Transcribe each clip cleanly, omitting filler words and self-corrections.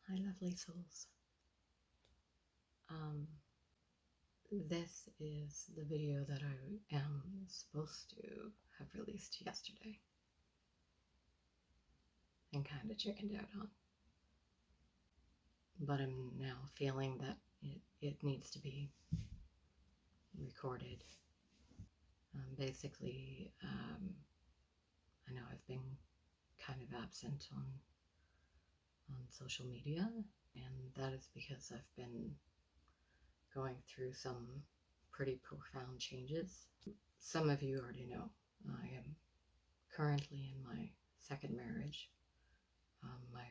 Hi, lovely souls. This is the video that I am supposed to have released yesterday and kind of chickened out on. But I'm now feeling that it needs to be recorded. Basically, I know I've been kind of absent on social media, and that is because I've been going through some pretty profound changes. Some of you already know I am currently in my second marriage. My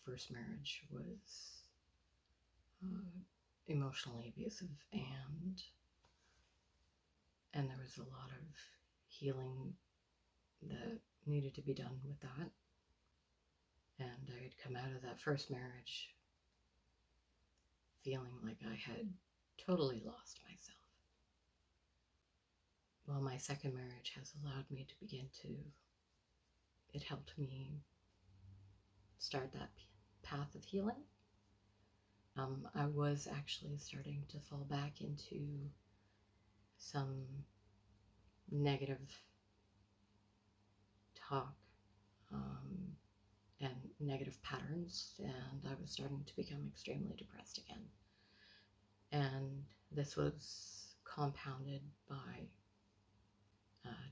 first marriage was emotionally abusive, and there was a lot of healing that needed to be done with that. And I had come out of that first marriage feeling like I had totally lost myself. Well, my second marriage has allowed me to begin to, it helped me start that path of healing. I was actually starting to fall back into some negative talk and negative patterns, and I was starting to become extremely depressed again. And this was compounded by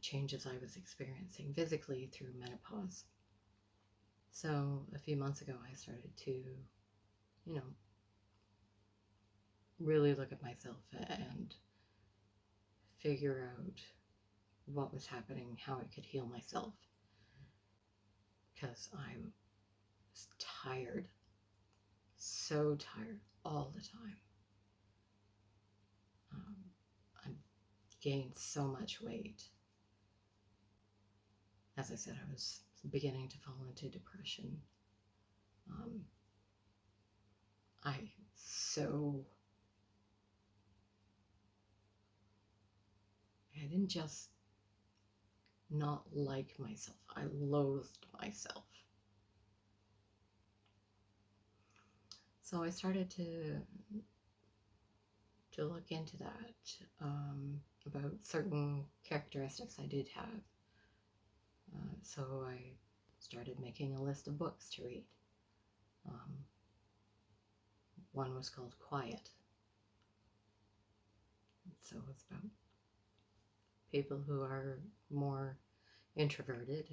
changes I was experiencing physically through menopause. So a few months ago, I started to, really look at myself and figure out what was happening, how I could heal myself, because I was tired, so tired all the time. I gained so much weight. As I said, I was beginning to fall into depression. I didn't just not like myself, I loathed myself. So I started to look into that, about certain characteristics I did have. So I started making a list of books to read. One was called Quiet. So it's about people who are more introverted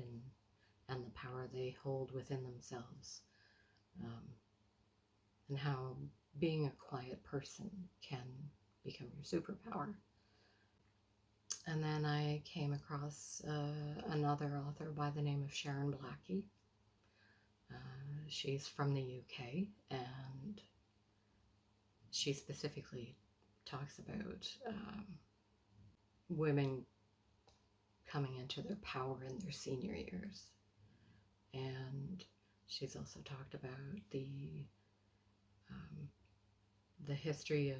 and the power they hold within themselves, and how being a quiet person can become your superpower. And then I came across another author by the name of Sharon Blackie. She's from the UK, and she specifically talks about women coming into their power in their senior years. And she's also talked about the history of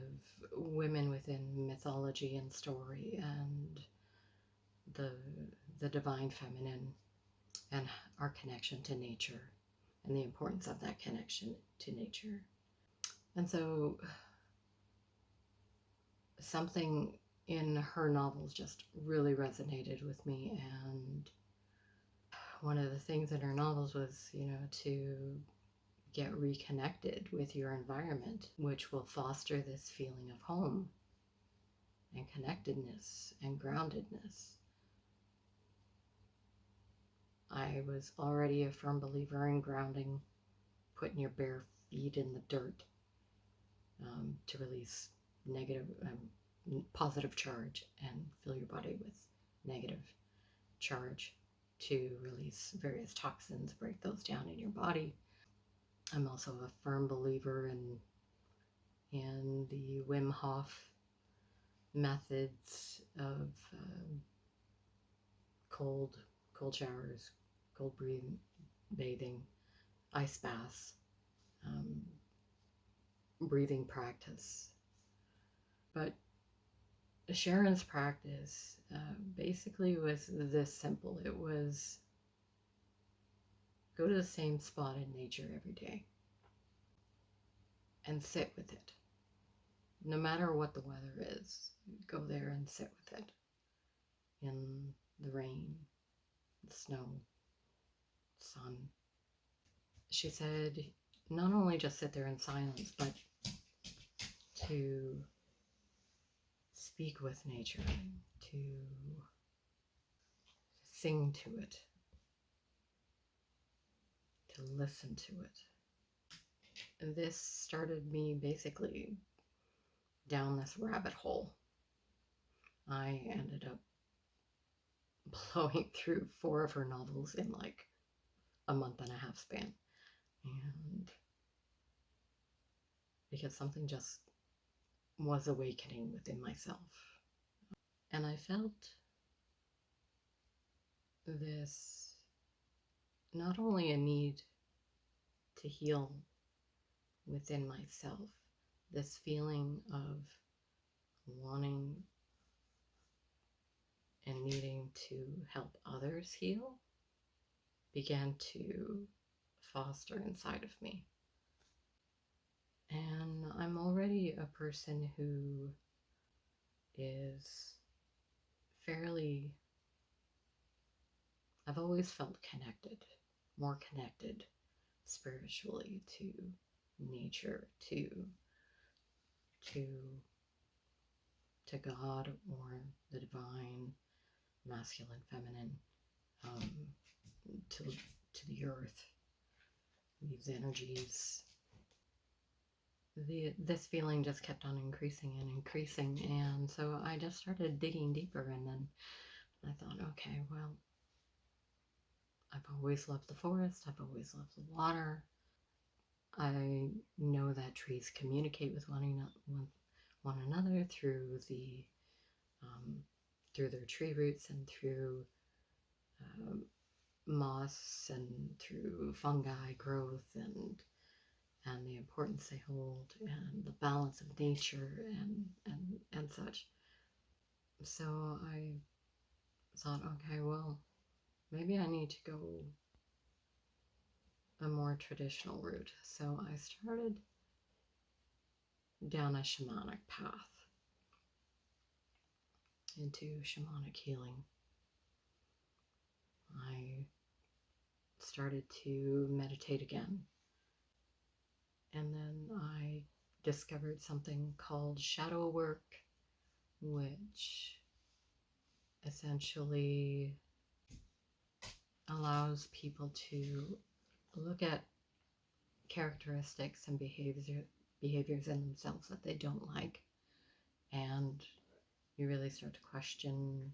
women within mythology and story, and the divine feminine, and our connection to nature, and the importance of that connection to nature. And so something in her novels just really resonated with me, and one of the things in her novels was, to get reconnected with your environment, which will foster this feeling of home and connectedness and groundedness. I was already a firm believer in grounding, putting your bare feet in the dirt, to release positive charge, and fill your body with negative charge to release various toxins, break those down in your body. I'm also a firm believer in the Wim Hof methods of cold showers, cold bathing, ice baths, breathing practice. But Sharon's practice basically was this simple. It was go to the same spot in nature every day. and sit with it. No matter what the weather is, go there and sit with it. In the rain, the snow, sun. She said, not only just sit there in silence, but to speak with nature, to sing to it, to listen to it. This started me basically down this rabbit hole. I ended up blowing through 4 of her novels in like a month and a half span. And because something just was awakening within myself. And I felt this, not only a need to heal within myself, this feeling of wanting and needing to help others heal began to foster inside of me. And I'm already a person who is fairly, I've always felt connected, more connected spiritually to nature, to God or the divine, masculine, feminine, to the earth, these energies. This feeling just kept on increasing and increasing, and so I just started digging deeper, and then I thought, okay, well, I've always loved the forest, I've always loved the water. I know that trees communicate with one another through their tree roots and through moss and through fungi growth and the importance they hold and the balance of nature and such. So I thought, okay, well, maybe I need to go a more traditional route. So I started down a shamanic path into shamanic healing. I started to meditate again. And then I discovered something called shadow work, which essentially allows people to look at characteristics and behaviors in themselves that they don't like, and you really start to question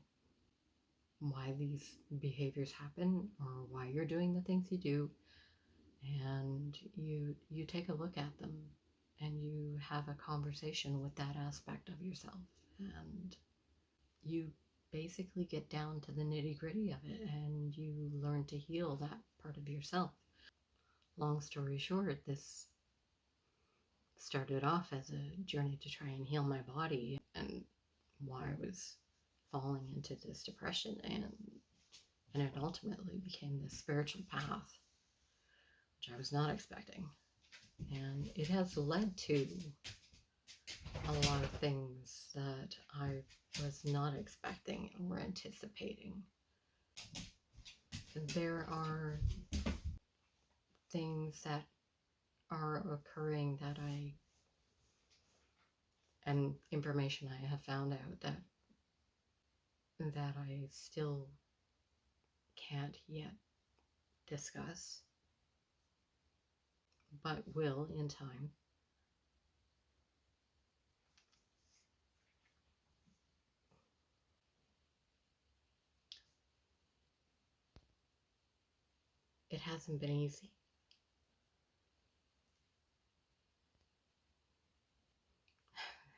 why these behaviors happen or why you're doing the things you do, and you take a look at them and you have a conversation with that aspect of yourself, and you basically get down to the nitty-gritty of it and you learn to heal that part of yourself. Long story short, this started off as a journey to try and heal my body and why I was falling into this depression, and it ultimately became this spiritual path, which I was not expecting. And it has led to a lot of things that I was not expecting or anticipating. There are things that are occurring and information I have found out that I still can't yet discuss, but will in time. It hasn't been easy.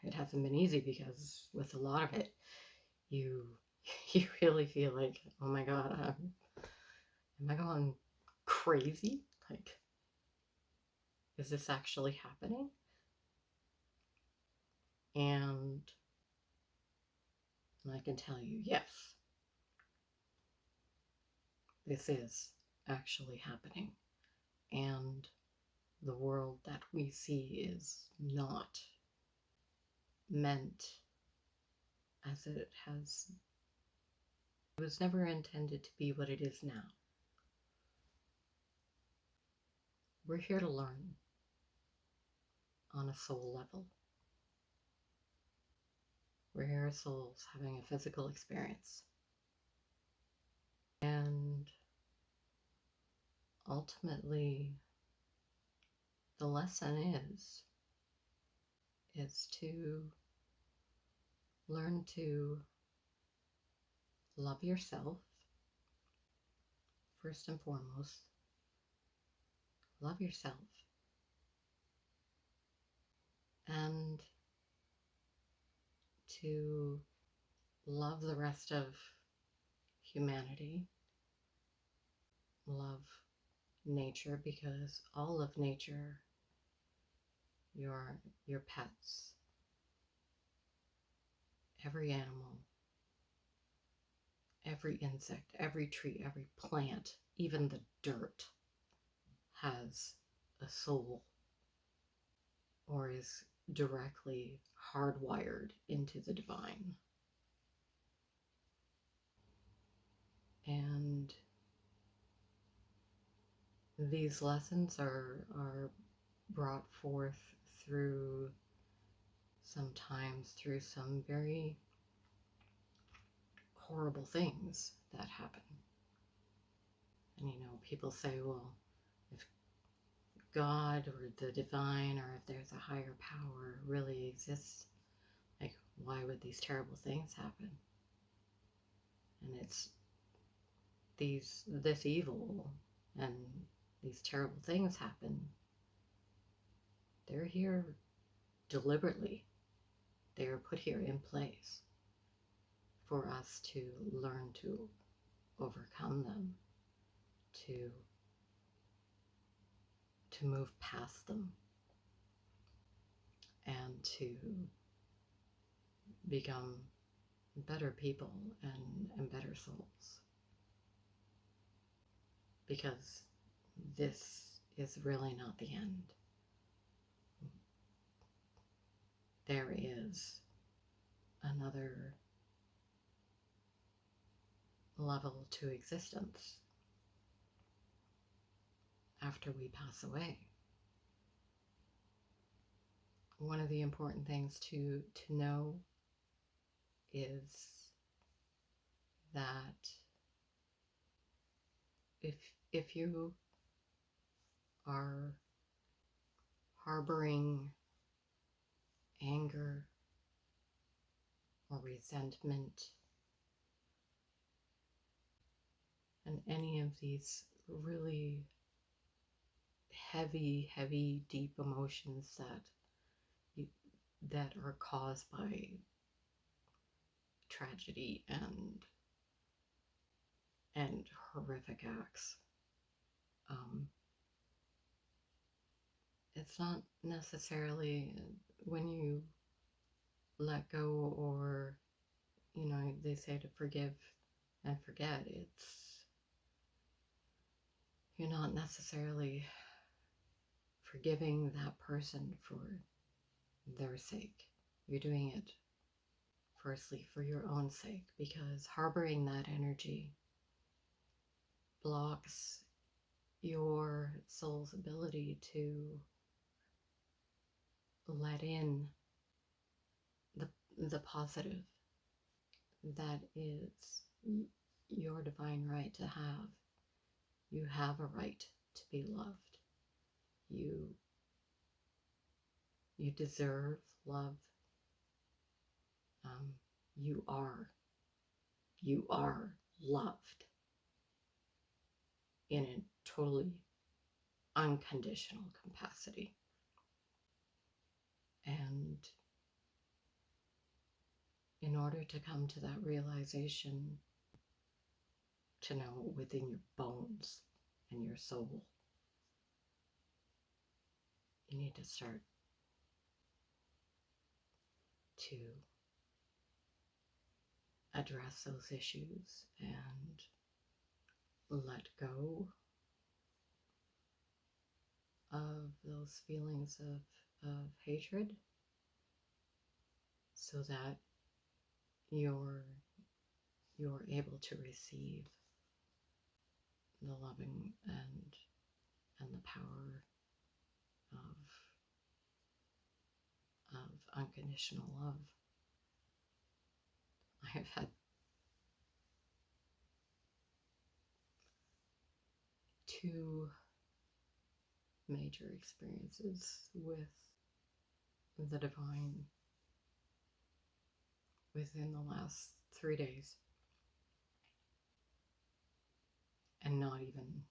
It hasn't been easy because with a lot of it, you really feel like, oh my God, am I going crazy? Like, is this actually happening? And I can tell you, yes, this is actually happening. And the world that we see is not meant as it has. It was never intended to be what it is now. We're here to learn on a soul level. We're here as souls having a physical experience. And ultimately, the lesson is to learn to love yourself first and foremost. Love yourself. And to love the rest of humanity. Love nature, because all of nature, your pets, every animal, every insect, every tree, every plant, even the dirt has a soul or is directly hardwired into the divine. And these lessons are brought forth sometimes through some very horrible things that happen. And people say, well, if God or the divine, or if there's a higher power really exists, like, why would these terrible things happen? And it's this evil and these terrible things happen. They're here deliberately. They are put here in place for us to learn to overcome them, to move past them, and to become better people and better souls. Because this is really not the end. There is another level to existence after we pass away. One of the important things to know is that if you are harboring anger or resentment and any of these really heavy, deep emotions that are caused by tragedy and horrific acts, it's not necessarily when you let go, or they say to forgive and forget. You're not necessarily forgiving that person for their sake. You're doing it firstly for your own sake, because harboring that energy blocks your soul's ability to let in the positive that is your divine right to have. You have a right to be loved. You deserve love. You are loved in a totally unconditional capacity. And in order to come to that realization, to know within your bones and your soul, you need to start to address those issues and let go of those feelings of hatred so that you're you're able to receive the loving and the power of unconditional love. I have had two major experiences with the divine within the last 3 days, and not even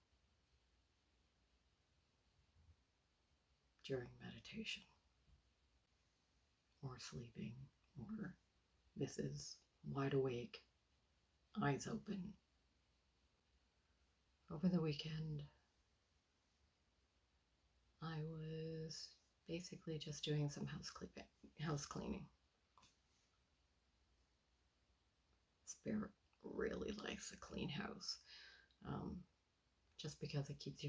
during meditation or sleeping, or this is wide awake, eyes open. Over the weekend, I was basically just doing some house cleaning. Spirit really likes a clean house, just because it keeps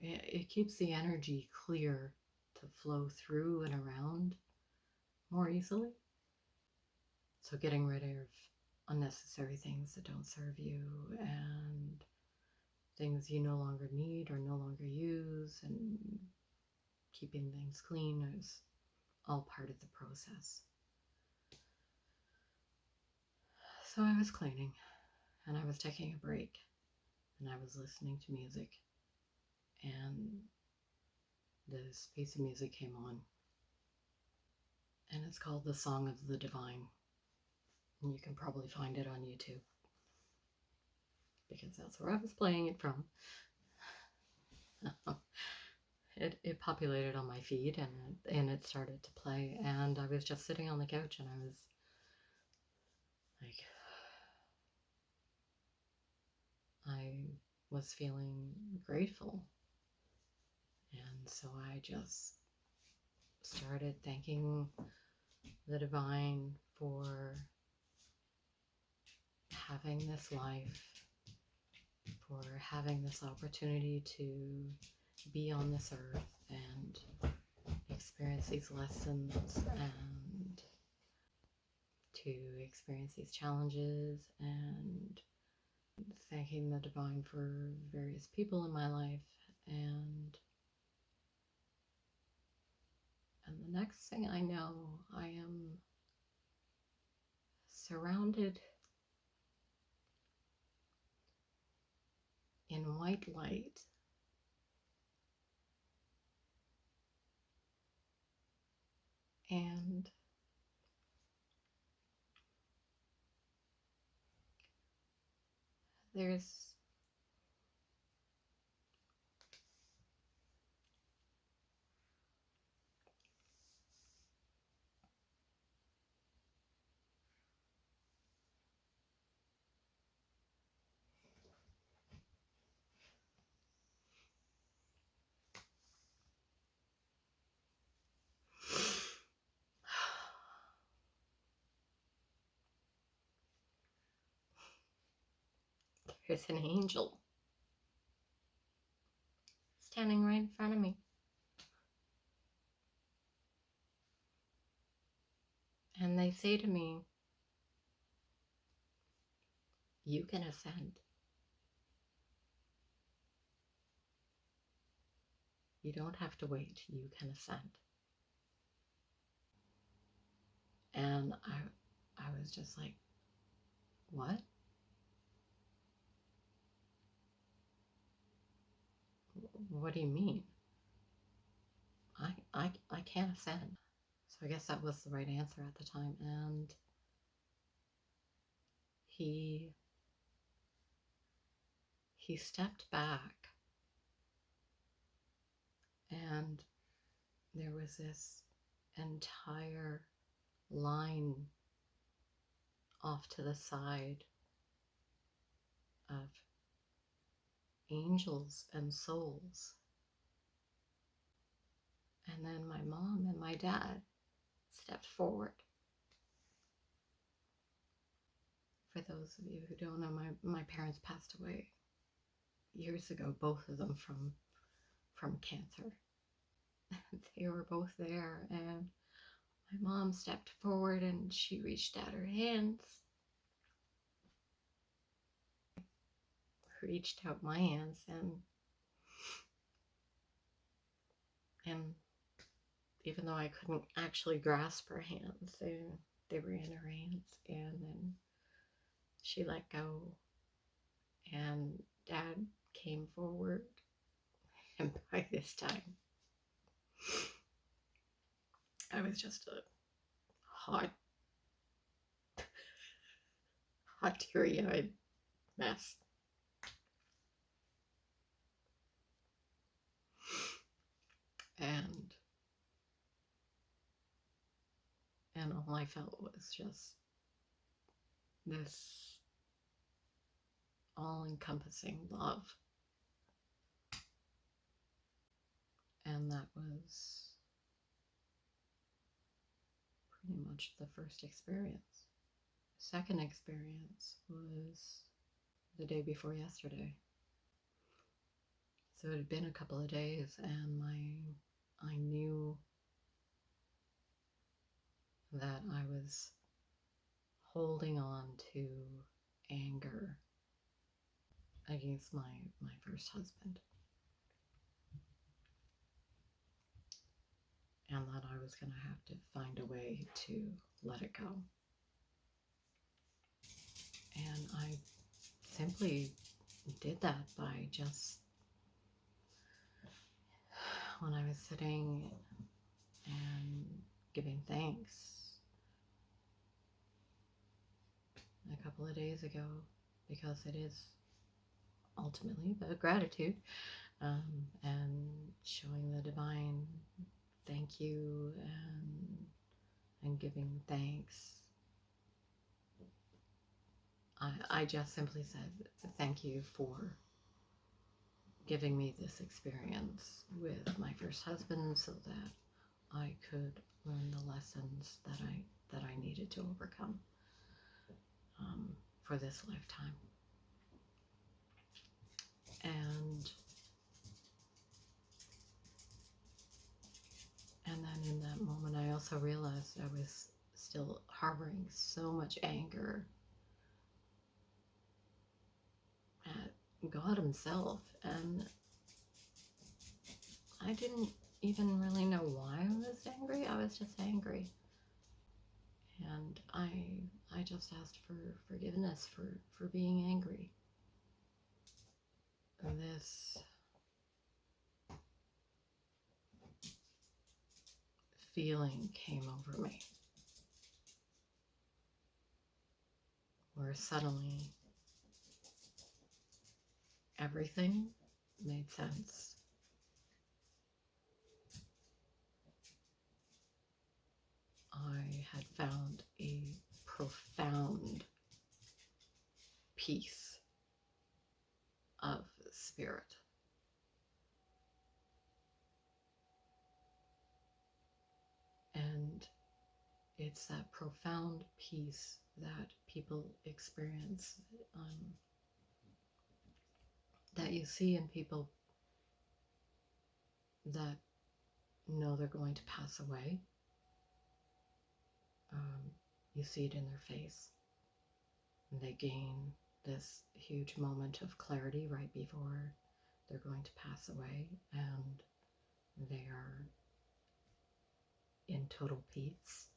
it keeps the energy clear to flow through and around more easily. So getting rid of unnecessary things that don't serve you and things you no longer need or no longer use, and keeping things clean is all part of the process. So I was cleaning and I was taking a break and I was listening to music, and this piece of music came on, and it's called The Song of the Divine. And you can probably find it on YouTube because that's where I was playing it from. It populated on my feed and it started to play, and I was just sitting on the couch and I was like, I was feeling grateful, and so I just started thanking the divine for having this life, for having this opportunity to be on this earth and experience these lessons and to experience these challenges, and thanking the divine for various people in my life. And the next thing I know, I am surrounded in white light, and there's there's an angel standing right in front of me. And they say to me, you can ascend. You don't have to wait, you can ascend. And I was just like, what? What do you mean? I can't ascend. So I guess that was the right answer at the time. And he stepped back, and there was this entire line off to the side of angels and souls. And then my mom and my dad stepped forward For those of you who don't know, my parents passed away years ago, both of them from cancer. They were both there, and my mom stepped forward and she reached out her hands, reached out my hands, and even though I couldn't actually grasp her hands, they were in her hands, and then she let go, and Dad came forward, and by this time I was just a hot, teary-eyed mess. And all I felt was just this all-encompassing love. And that was pretty much the first experience. Second experience was the day before yesterday. So it had been a couple of days, and I knew that I was holding on to anger against my first husband, and that I was going to have to find a way to let it go. And I simply did that by just, when I was sitting and giving thanks a couple of days ago, because it is ultimately about gratitude, and showing the divine thank you, and giving thanks. I just simply said thank you for giving me this experience with my first husband, so that I could learn the lessons that I needed to overcome for this lifetime. And then in that moment, I also realized I was still harboring so much anger at God himself, and I didn't even really know why I was angry. I was just angry, and I just asked for forgiveness for being angry. And this feeling came over me, where suddenly everything made sense. I had found a profound peace of spirit. And it's that profound peace that people experience, that you see in people that know they're going to pass away. You see it in their face. They gain this huge moment of clarity right before they're going to pass away, and they are in total peace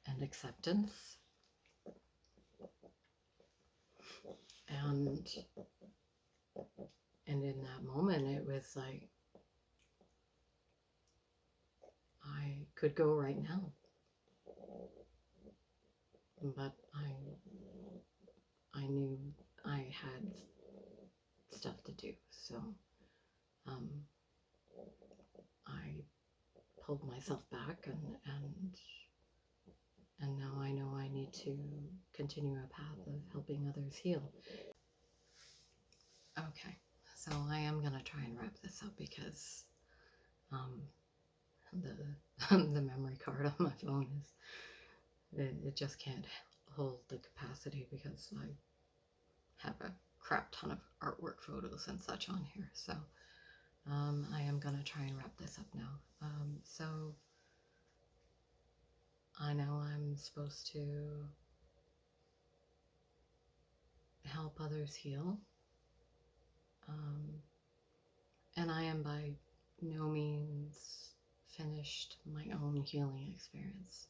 and acceptance. And in that moment, it was like I could go right now, but I knew I had stuff to do, so I pulled myself back, and now I know I need to continue a path of helping others heal. Okay, so I am going to try and wrap this up, because the the memory card on my phone it just can't hold the capacity because I have a crap ton of artwork photos and such on here. So I am going to try and wrap this up now. So I know I'm supposed to help others heal. And I am by no means finished my own healing experience.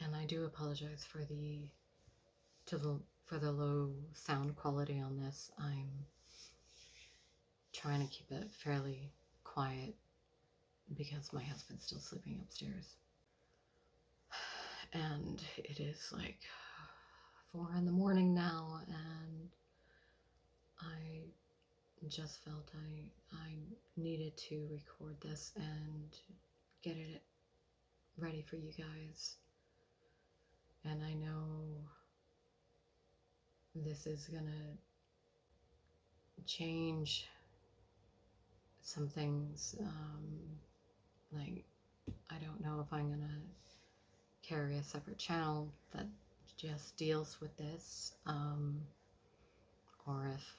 And I do apologize for the low sound quality on this. I'm trying to keep it fairly quiet because my husband's still sleeping upstairs. And it is like 4 in the morning now, and I just felt I needed to record this and get it ready for you guys. And I know this is gonna change some things. Like, I don't know if I'm gonna carry a separate channel that just deals with this, or if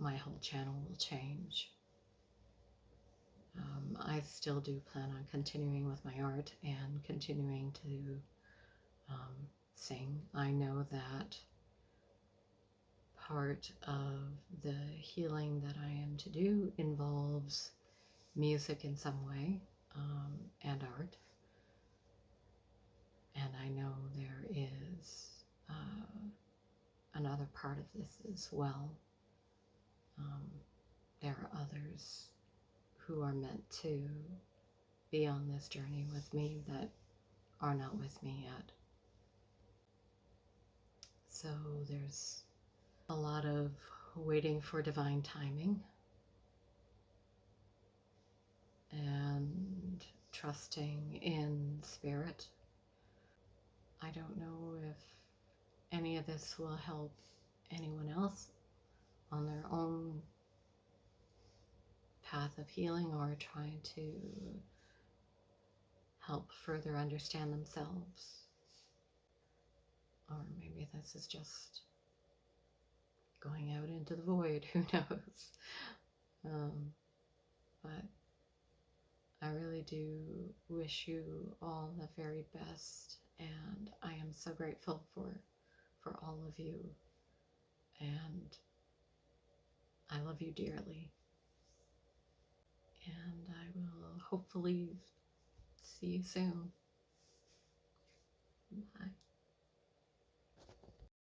my whole channel will change. I still do plan on continuing with my art and continuing to sing. I know that part of the healing that I am to do involves music in some way, and art. And I know there is another part of this as well. There are others who are meant to be on this journey with me that are not with me yet. So there's a lot of waiting for divine timing and trusting in spirit. I don't know if any of this will help anyone else on their own path of healing or trying to help further understand themselves. Or maybe this is just going out into the void, who knows. But I really do wish you all the very best, and I am so grateful for all of you, and I love you dearly. And I will hopefully see you soon. Bye.